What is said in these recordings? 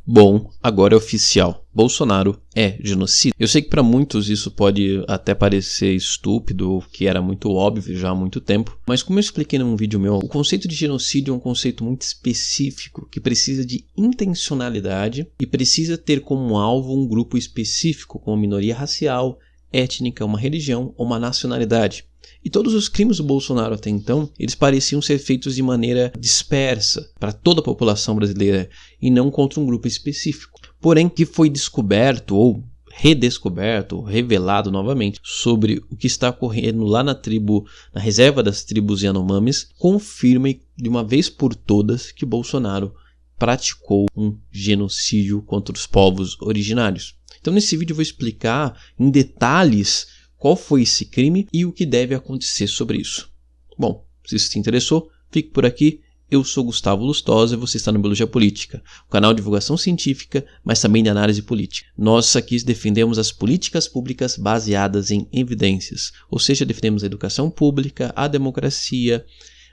Bom, agora é oficial. Bolsonaro é genocida. Eu sei que para muitos isso pode até parecer estúpido, que era muito óbvio já há muito tempo, mas como eu expliquei num vídeo meu, o conceito de genocídio é um conceito muito específico, que precisa de intencionalidade e precisa ter como alvo um grupo específico, como minoria racial, étnica, uma religião ou uma nacionalidade. E todos os crimes do Bolsonaro até então, eles pareciam ser feitos de maneira dispersa para toda a população brasileira e não contra um grupo específico. Porém, que foi descoberto ou redescoberto, revelado novamente sobre o que está ocorrendo lá na reserva das tribos Yanomamis, confirma de uma vez por todas que Bolsonaro praticou um genocídio contra os povos originários. Então nesse vídeo eu vou explicar em detalhes qual foi esse crime e o que deve acontecer sobre isso. Bom, se isso te interessou, fique por aqui. Eu sou Gustavo Lustosa e você está no Biologia Política, o canal de divulgação científica, mas também de análise política. Nós aqui defendemos as políticas públicas baseadas em evidências, ou seja, defendemos a educação pública, a democracia,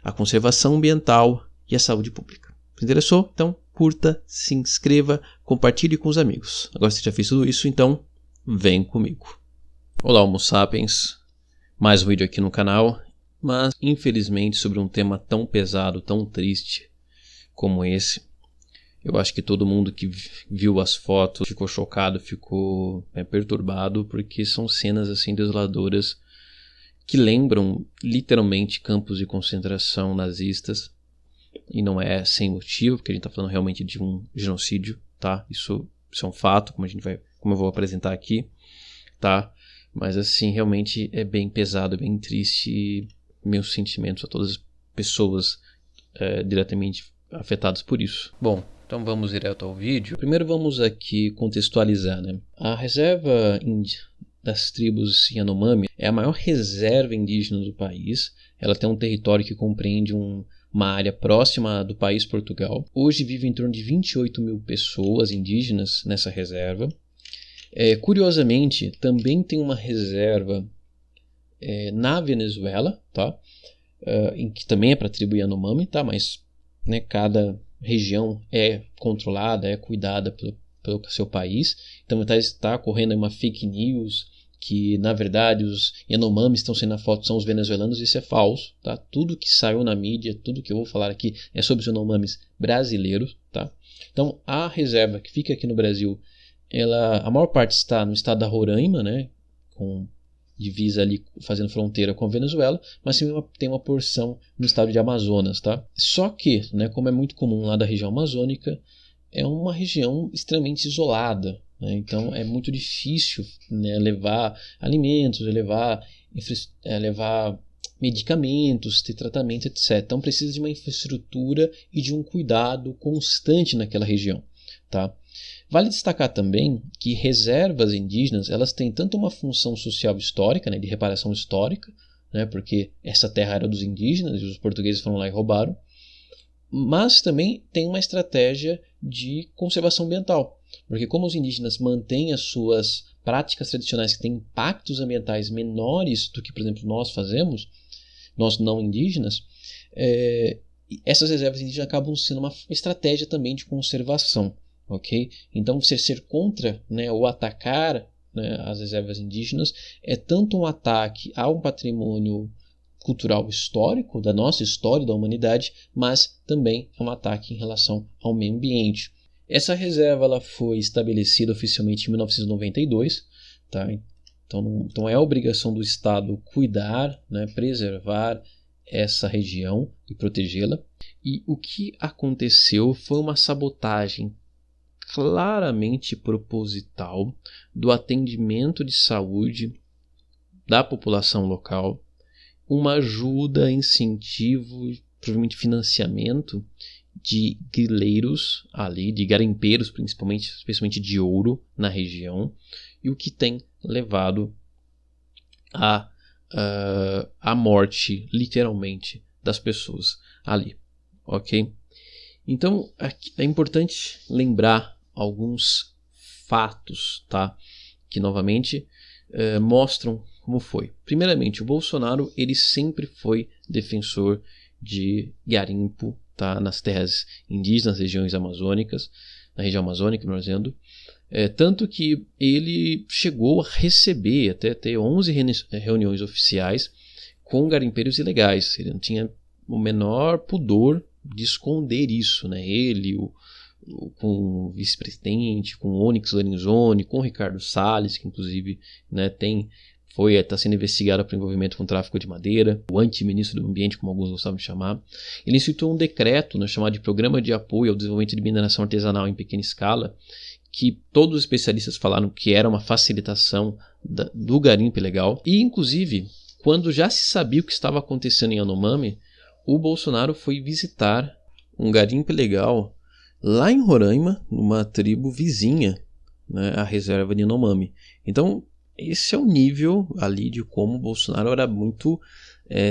a conservação ambiental e a saúde pública. Se interessou? Então curta, se inscreva, compartilhe com os amigos. Agora você já fez tudo isso, então vem comigo. Olá, Homo Sapiens, mais um vídeo aqui no canal, mas infelizmente sobre um tema tão pesado, tão triste como esse. Eu acho que todo mundo que viu as fotos ficou chocado, ficou perturbado, porque são cenas assim desoladoras que lembram literalmente campos de concentração nazistas, e não é sem motivo, porque a gente está falando realmente de um genocídio, tá? Isso é um fato, como eu vou apresentar aqui, tá? Mas assim, realmente é bem pesado, bem triste, e meus sentimentos a todas as pessoas diretamente afetadas por isso. Bom, então vamos direto ao vídeo. Primeiro vamos aqui contextualizar, né? A reserva das tribos Yanomami é a maior reserva indígena do país. Ela tem um território que compreende uma área próxima do país Portugal. Hoje vive em torno de 28 mil pessoas indígenas nessa reserva. Curiosamente, também tem uma reserva na Venezuela, tá? Em que também é para a tribo Yanomami, tá? Mas né, cada região é controlada, é cuidada pelo seu país. Então está ocorrendo uma fake news que, na verdade, os Yanomamis estão sendo na foto são os venezuelanos. Isso é falso, tá? Tudo que saiu na mídia, tudo que eu vou falar aqui é sobre os Yanomamis brasileiros, tá? Então, a reserva que fica aqui no Brasil, a maior parte está no estado da Roraima, né, com divisa ali fazendo fronteira com a Venezuela, mas tem uma porção no estado de Amazonas, tá? Só que, né, como é muito comum lá da região amazônica, é uma região extremamente isolada, né? Então é muito difícil, né, levar alimentos, levar medicamentos, ter tratamento, etc. Então precisa de uma infraestrutura e de um cuidado constante naquela região, tá? Vale destacar também que reservas indígenas elas têm tanto uma função social histórica, né, de reparação histórica, né, porque essa terra era dos indígenas e os portugueses foram lá e roubaram, mas também tem uma estratégia de conservação ambiental, porque como os indígenas mantêm as suas práticas tradicionais que têm impactos ambientais menores do que, por exemplo, nós fazemos, nós não indígenas, essas reservas indígenas acabam sendo uma estratégia também de conservação. Okay? Então você ser contra, né, ou atacar, né, as reservas indígenas é tanto um ataque a um patrimônio cultural histórico da nossa história, da humanidade, mas também é um ataque em relação ao meio ambiente. Essa reserva ela foi estabelecida oficialmente em 1992, tá? Então é a obrigação do Estado cuidar, né, preservar essa região e protegê-la. E o que aconteceu foi uma sabotagem claramente proposital do atendimento de saúde da população local, uma ajuda, incentivo, provavelmente financiamento de grileiros ali, de garimpeiros principalmente, especialmente de ouro na região, e o que tem levado à morte, literalmente, das pessoas ali, ok? Então é importante lembrar alguns fatos, tá? Que novamente mostram como foi. Primeiramente, o Bolsonaro ele sempre foi defensor de garimpo, tá? Nas terras indígenas, regiões amazônicas. na região amazônica, melhor dizendo. Tanto que ele chegou a receber, até ter 11 reuniões oficiais com garimpeiros ilegais. Ele não tinha o menor pudor de esconder isso, né? Ele, com o vice-presidente, com o Onyx Lorenzoni, com o Ricardo Salles, que inclusive, né, está sendo investigado por envolvimento com tráfico de madeira, o anti-ministro do ambiente, como alguns gostavam de chamar. Ele instituiu um decreto, né, chamado de Programa de Apoio ao Desenvolvimento de Mineração Artesanal em Pequena Escala, que todos os especialistas falaram que era uma facilitação do garimpo ilegal. E, inclusive, quando já se sabia o que estava acontecendo em Yanomami, o Bolsonaro foi visitar um garimpo ilegal lá em Roraima, numa tribo vizinha, né, à reserva de Yanomami. Então, esse é o nível ali de como o Bolsonaro era muito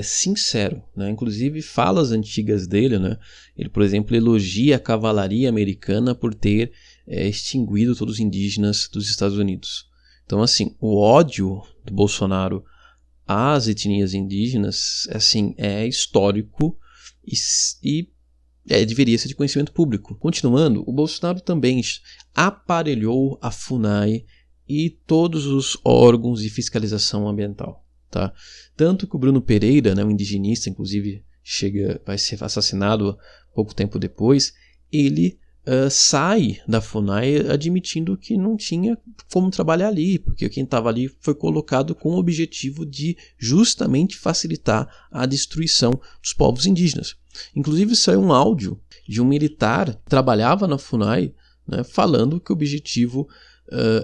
sincero, né? Inclusive, falas antigas dele, né? Ele, por exemplo, elogia a cavalaria americana por ter extinguido todos os indígenas dos Estados Unidos. Então, assim, o ódio do Bolsonaro às etnias indígenas, assim, é histórico e deveria ser de conhecimento público. Continuando, o Bolsonaro também aparelhou a FUNAI e todos os órgãos de fiscalização ambiental, tá? Tanto que o Bruno Pereira, né, um indigenista, inclusive vai ser assassinado pouco tempo depois, ele sai da FUNAI admitindo que não tinha como trabalhar ali, porque quem estava ali foi colocado com o objetivo de justamente facilitar a destruição dos povos indígenas. Inclusive saiu um áudio de um militar que trabalhava na FUNAI, né, falando que o objetivo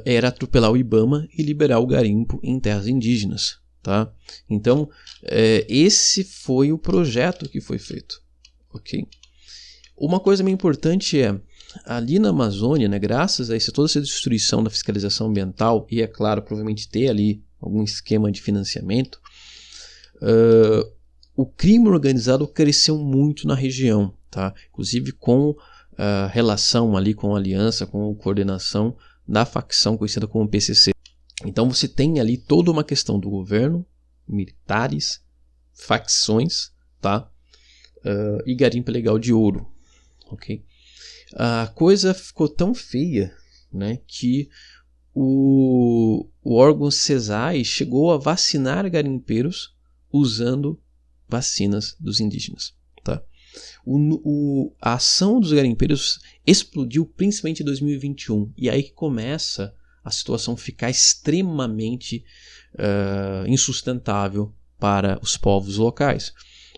era atropelar o IBAMA e liberar o garimpo em terras indígenas. Tá? Então, esse foi o projeto que foi feito. Okay? Uma coisa bem importante ali na Amazônia, né, graças a toda essa destruição da fiscalização ambiental, e é claro, provavelmente ter ali algum esquema de financiamento, o crime organizado cresceu muito na região, tá? Inclusive com relação ali com a aliança, com a coordenação da facção conhecida como PCC. Então você tem ali toda uma questão do governo, militares, facções, tá? E garimpo ilegal de ouro. Okay? A coisa ficou tão feia, né, que o órgão CESAI chegou a vacinar garimpeiros usando vacinas dos indígenas. Tá? A ação dos garimpeiros explodiu principalmente em 2021, e aí que começa a situação ficar extremamente insustentável para os povos locais.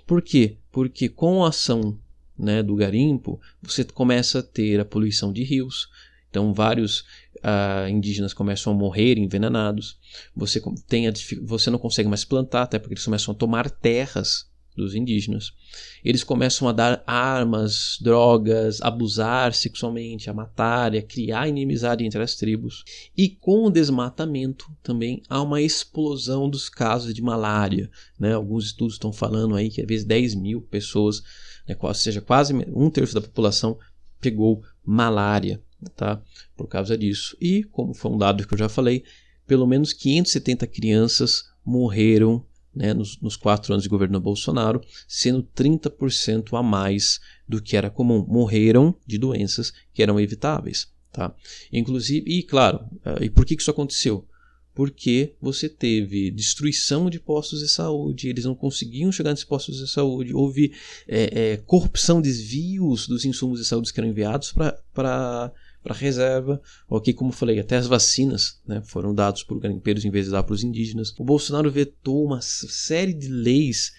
Por quê? Porque com a ação, né, do garimpo, você começa a ter a poluição de rios, então vários indígenas começam a morrer envenenados, você não consegue mais plantar, até porque eles começam a tomar terras dos indígenas, eles começam a dar armas, drogas, abusar sexualmente, a matar, a criar inimizade entre as tribos. E com o desmatamento também há uma explosão dos casos de malária, né? Alguns estudos estão falando aí que às vezes 10 mil pessoas, né, ou seja, quase 1/3 da população pegou malária, tá? Por causa disso. E, como foi um dado que eu já falei, pelo menos 570 crianças morreram, né, nos 4 anos de governo Bolsonaro, sendo 30% a mais do que era comum. Morreram de doenças que eram evitáveis. Tá? Inclusive, e claro, e por que isso aconteceu? Porque você teve destruição de postos de saúde, eles não conseguiam chegar nesses postos de saúde, houve corrupção, desvios dos insumos de saúde que eram enviados para a reserva, ok, como eu falei, até as vacinas, né, foram dados por garimpeiros em vez de dar para os indígenas. O Bolsonaro vetou uma série de leis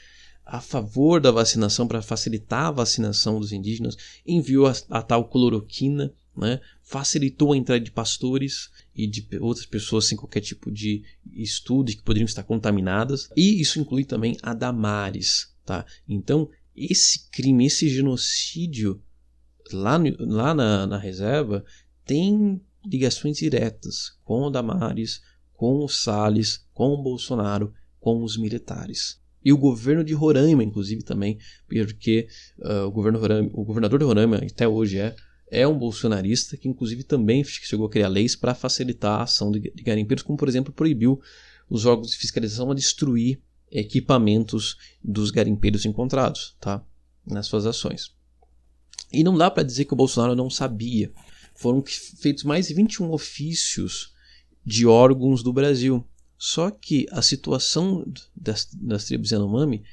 a favor da vacinação para facilitar a vacinação dos indígenas, enviou a tal cloroquina, né, facilitou a entrada de pastores e de outras pessoas sem qualquer tipo de estudo que poderiam estar contaminadas, e isso inclui também a Damares. Tá? Então, esse crime, esse genocídio lá na reserva tem ligações diretas com o Damares, com o Salles, com o Bolsonaro, com os militares. E o governo de Roraima, inclusive, também, porque o governador de Roraima, até hoje é um bolsonarista, que inclusive também chegou a criar leis para facilitar a ação de garimpeiros, como, por exemplo, proibiu os órgãos de fiscalização a destruir equipamentos dos garimpeiros encontrados, tá? Nas suas ações. E não dá para dizer que o Bolsonaro não sabia, foram feitos mais de 21 ofícios de órgãos do Brasil. Só que a situação das tribos Yanomami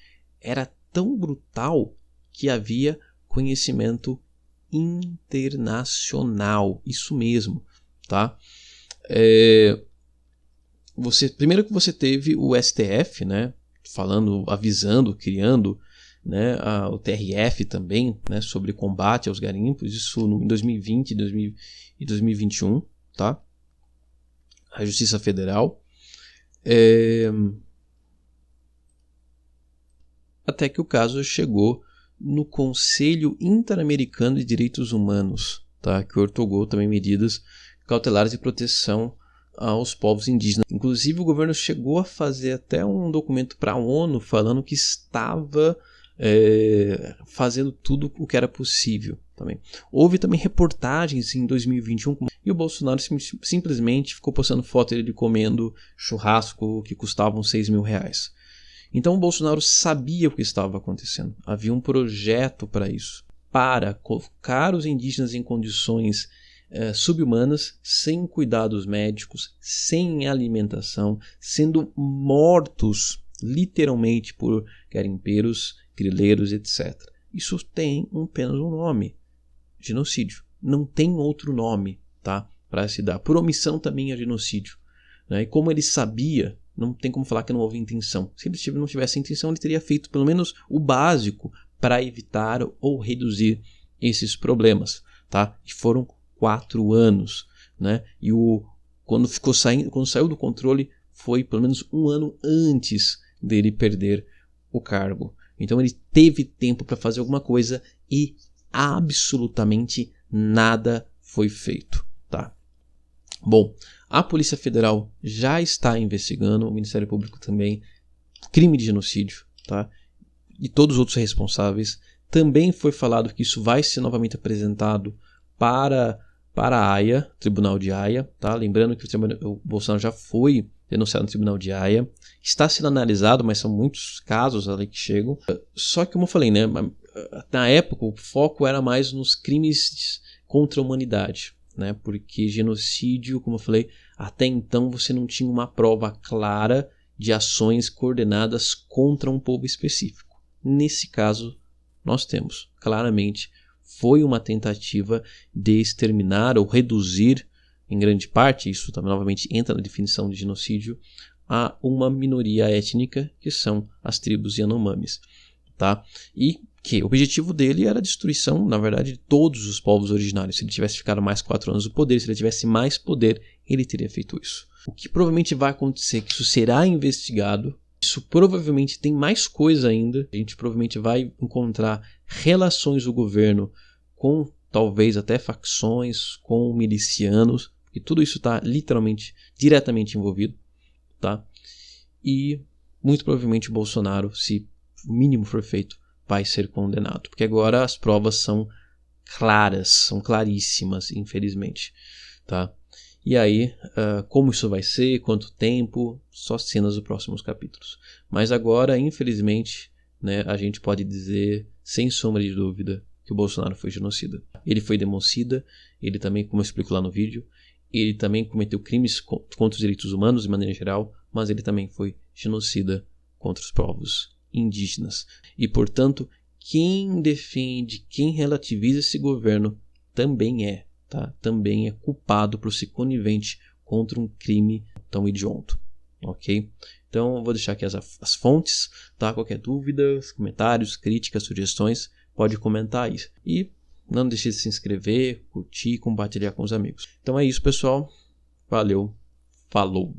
era tão brutal que havia conhecimento internacional. Isso mesmo, tá? Primeiro que você teve o STF, né, falando, avisando, criando, né, o TRF também, né, sobre combate aos garimpos, isso em 2020 e 2021, tá? A Justiça Federal. Até que o caso chegou no Conselho Interamericano de Direitos Humanos, tá? Que ortogou também medidas cautelares de proteção aos povos indígenas. Inclusive o governo chegou a fazer até um documento para a ONU falando que estava fazendo tudo o que era possível. Também. Houve também reportagens em 2021 e o Bolsonaro simplesmente ficou postando foto dele comendo churrasco que custavam R$6.000. Então o Bolsonaro sabia o que estava acontecendo. Havia um projeto para isso, para colocar os indígenas em condições subhumanas, sem cuidados médicos, sem alimentação, sendo mortos literalmente por garimpeiros, grileiros, etc. Isso tem apenas um nome: genocídio. Não tem outro nome, tá, para se dar. Por omissão também é genocídio, né? E como ele sabia, não tem como falar que não houve intenção. Se ele não tivesse intenção, ele teria feito pelo menos o básico para evitar ou reduzir esses problemas, tá? E foram 4 anos, né? E quando saiu do controle foi pelo menos 1 ano antes dele perder o cargo. Então ele teve tempo para fazer alguma coisa e absolutamente nada foi feito, tá? Bom, a Polícia Federal já está investigando, o Ministério Público também, crime de genocídio, tá? E todos os outros responsáveis. Também foi falado que isso vai ser novamente apresentado para a Haia, Tribunal de Haia, tá? Lembrando que o Bolsonaro já foi denunciado no Tribunal de Haia. Está sendo analisado, mas são muitos casos ali que chegam. Só que, como eu falei, né, na época o foco era mais nos crimes contra a humanidade, né? Porque genocídio, como eu falei, até então você não tinha uma prova clara de ações coordenadas contra um povo específico. Nesse caso, nós temos claramente, foi uma tentativa de exterminar ou reduzir, em grande parte, isso também novamente entra na definição de genocídio, a uma minoria étnica, que são as tribos Yanomamis, tá? E que o objetivo dele era a destruição, na verdade, de todos os povos originários. Se ele tivesse ficado mais 4 anos no poder, se ele tivesse mais poder, ele teria feito isso. O que provavelmente vai acontecer é que isso será investigado. Isso provavelmente tem mais coisa ainda. A gente provavelmente vai encontrar relações do governo com talvez até facções, com milicianos, e tudo isso está literalmente, diretamente envolvido, tá? E muito provavelmente o Bolsonaro, se o mínimo for feito, vai ser condenado, porque agora as provas são claras, são claríssimas, infelizmente, tá? E aí, como isso vai ser, quanto tempo, só cenas dos próximos capítulos. Mas agora, infelizmente, né, a gente pode dizer, sem sombra de dúvida, que o Bolsonaro foi genocida. Ele foi democida, ele também, como eu explico lá no vídeo, ele também cometeu crimes contra os direitos humanos de maneira geral, mas ele também foi genocida contra os povos indígenas. E, portanto, quem defende, quem relativiza esse governo também é, tá? Também é culpado por ser conivente contra um crime tão hediondo, ok? Então, eu vou deixar aqui as fontes, tá? Qualquer dúvida, comentários, críticas, sugestões, pode comentar isso. E não deixe de se inscrever, curtir e compartilhar com os amigos. Então é isso, pessoal. Valeu. Falou.